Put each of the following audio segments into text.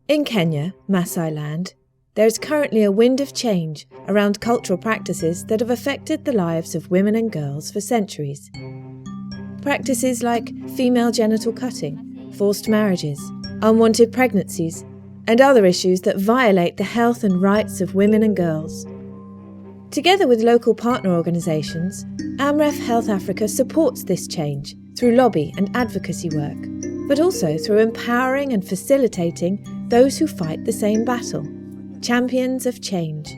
In Kenya, Maasai land, there is currently a wind of change around cultural practices that have affected the lives of women and girls for centuries. Practices like female genital cutting, forced marriages, unwanted pregnancies, and other issues that violate the health and rights of women and girls. Together with local partner organisations, AMREF Health Africa supports this change through lobby and advocacy work, but also through empowering and facilitating those who fight the same battle, champions of change.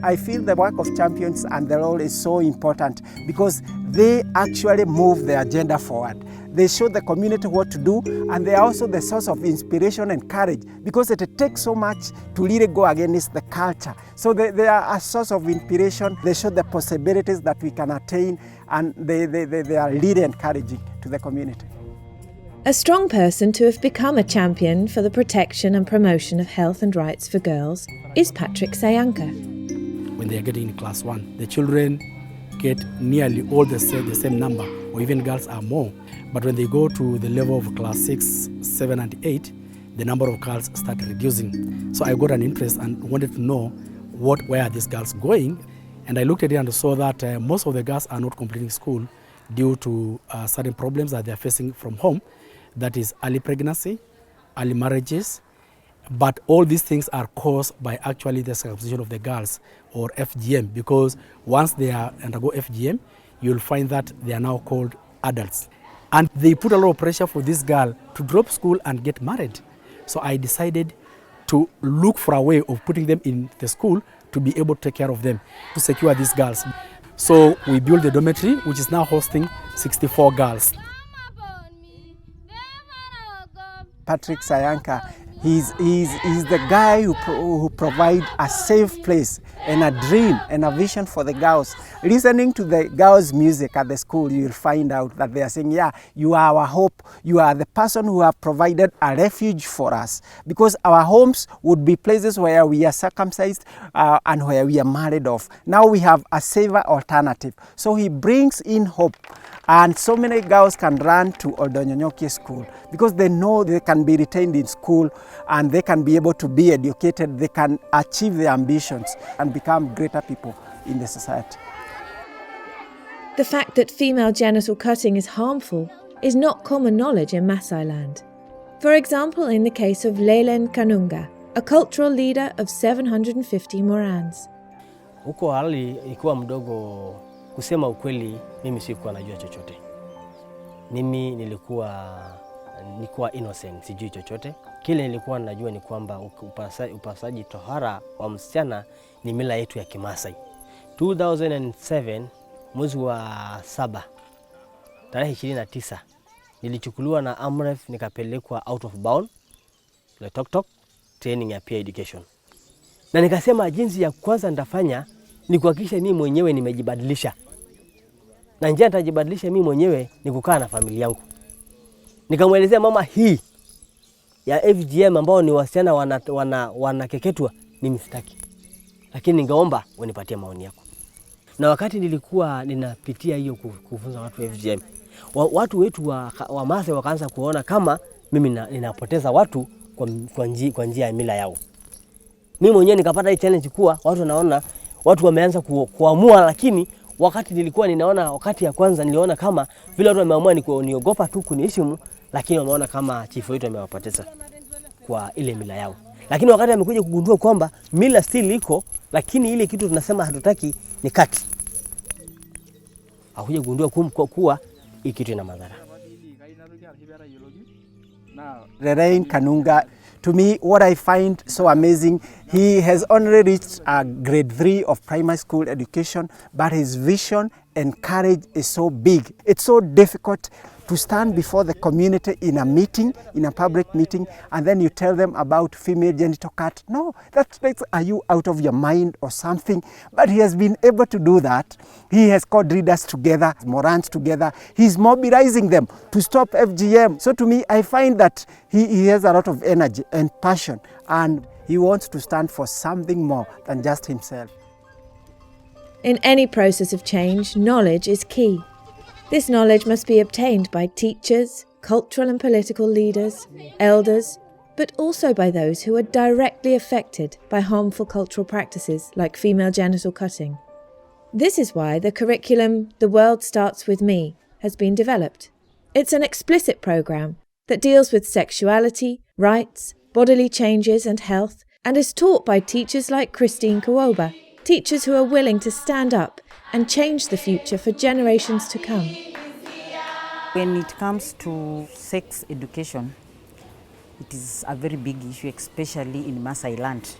I feel the work of champions and their role is so important because they actually move the agenda forward. They show the community what to do, and they are also the source of inspiration and courage because it takes so much to really go against the culture. So they are a source of inspiration. They show the possibilities that we can attain, and they are really encouraging to the community. A strong person to have become a champion for the protection and promotion of health and rights for girls is Patrick Sayanka. When they are getting in class 1, the children get nearly all the same number, or even girls are more. But when they go to the level of class 6, 7 and 8, the number of girls start reducing. So I got an interest and wanted to know where are these girls going. And I looked at it and saw that most of the girls are not completing school due to certain problems that they are facing from home. That is early pregnancy, early marriages. But all these things are caused by actually the circumcision of the girls, or FGM, because once they undergo FGM, you'll find that they are now called adults. And they put a lot of pressure for this girl to drop school and get married. So I decided to look for a way of putting them in the school to be able to take care of them, to secure these girls. So we built the dormitory, which is now hosting 64 girls. Patrick Sayanka, he's the guy who provides a safe place and a dream and a vision for the girls. Listening to the girls' music at the school, you'll find out that they are saying, yeah, you are our hope. You are the person who have provided a refuge for us. Because our homes would be places where we are circumcised and where we are married off. Now we have a safer alternative. So he brings in hope. And so many girls can run to Oldonyonyokie school because they know they can be retained in school and they can be able to be educated, they can achieve their ambitions and become greater people in the society. The fact that female genital cutting is harmful is not common knowledge in Maasai land. For example, in the case of Lelen Kanunga, a cultural leader of 750 Morans. Huko hali ikiwa mdogo, kusema ukweli, mimi sikuwa najua chochote. Mimi nilikuwa innocent, sijui chochote. Kile nilikuwa najua ni kwamba upasaji tohara wa msichana ni mila yetu ya Kimasai. 2007 mwezi wa 7 tarehe 29 nilichukuliwa na AMREF nikapelekwa out of bound le Tok training ya peer education. Na nikasema jinsi ya kwanza nitafanya ni kuhakikisha mimi mwenyewe nimejibadilisha. Na njia nitajibadilisha mimi mwenyewe ni kukaa na familia yangu. Nikamwelezea mama hii ya FGM ambao ni wasichana wanakeketwa mimi sitaki. Lakini ningeomba unipatie maoni yako. Na wakati nilikuwa ninapitia hiyo kufunza watu FGM, watu wetu wa Maasai wakaanza kuona kama mimi ninapoteza watu kwa njia ya mila yao. Mimi mwenyewe nikapata hii challenge kuwa watu wanaona watu wameanza kuamua, lakini wakati nilikuwa ninaona, wakati ya kwanza niliona kama vile watu wameamua niogopa tu kuniheshimu, lakini wameona kama chifu wetu amewapoteza kwa ile mila yao. Lakini wakati amekuja kugundua kwamba mila still iko, lakini ile kitu tunasema hatutaki ni kati. Hakuja kugundua kuwa hii kitu ina madhara. Lelen Kanunga, to me, what I find so amazing, he has only reached grade 3 of primary school education, but his vision and courage is so big. It's so difficult to stand before the community in a meeting, in a public meeting, and then you tell them about female genital cut. No, are you out of your mind or something? But he has been able to do that. He has called readers together, Morans together. He's mobilizing them to stop FGM. So to me, I find that he has a lot of energy and passion, and he wants to stand for something more than just himself. In any process of change, knowledge is key. This knowledge must be obtained by teachers, cultural and political leaders, elders, but but also by those who are directly affected by harmful cultural practices like female genital cutting. This is why the curriculum The World Starts With Me has been developed. It's an explicit programme that deals with sexuality, rights, bodily changes and health, and is taught by teachers like Christine Kawoba, teachers who are willing to stand up and change the future for generations to come. When it comes to sex education, it is a very big issue, especially in Maasai land.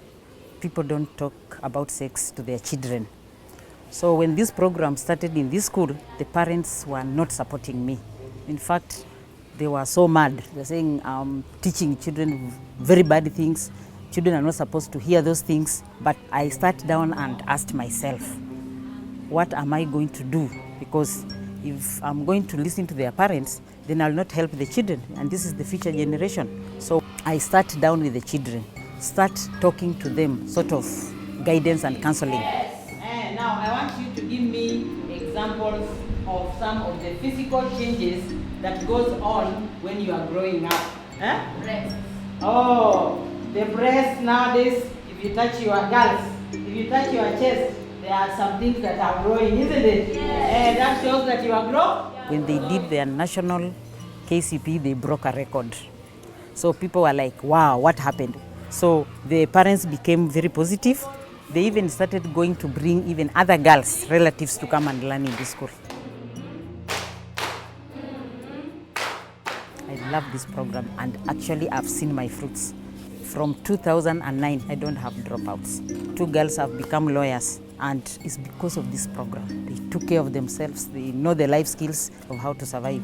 People don't talk about sex to their children. So when this program started in this school, the parents were not supporting me. In fact, they were so mad. They're saying I'm teaching children very bad things. Children are not supposed to hear those things. But I sat down and asked myself, what am I going to do? Because if I'm going to listen to their parents, then I'll not help the children, and this is the future generation. So I sat down with the children, start talking to them, sort of guidance and counseling. Yes, and now I want you to give me examples of some of the physical changes that goes on when you are growing up. Huh? Breast. Oh, the breast nowadays, if you touch your girls, if you touch your chest, there are some things that are growing, isn't it? Yes. And that shows that you are growing. When they did their national KCP, they broke a record. So people were like, wow, what happened? So the parents became very positive. They even started going to bring even other girls, relatives, to come and learn in this school. I love this program, and actually I've seen my fruits. From 2009, I don't have dropouts. 2 girls have become lawyers, and it's because of this program. They took care of themselves. They know the life skills of how to survive.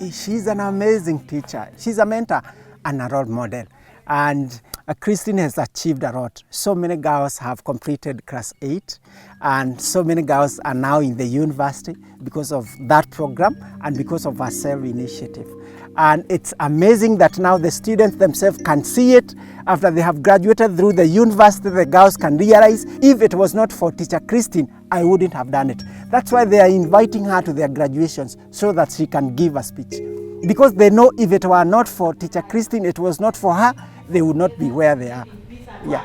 She's an amazing teacher. She's a mentor and a role model. And Christine has achieved a lot. So many girls have completed class 8, and so many girls are now in the university because of that program and because of her self-initiative. And it's amazing that now the students themselves can see it. After they have graduated through the university, the girls can realize, if it was not for teacher Christine, I wouldn't have done it. That's why they are inviting her to their graduations, so that she can give a speech. Because they know if it were not for teacher Christine, it was not for her, they would not be where they are. Yeah.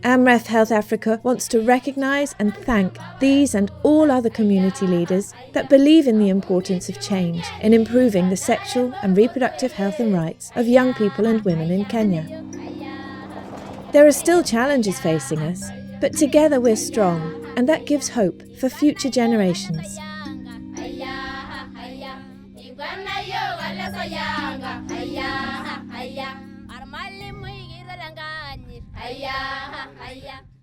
AMREF Health Africa wants to recognise and thank these and all other community leaders that believe in the importance of change in improving the sexual and reproductive health and rights of young people and women in Kenya. There are still challenges facing us, but together we're strong, and that gives hope for future generations. Ayah, ayah.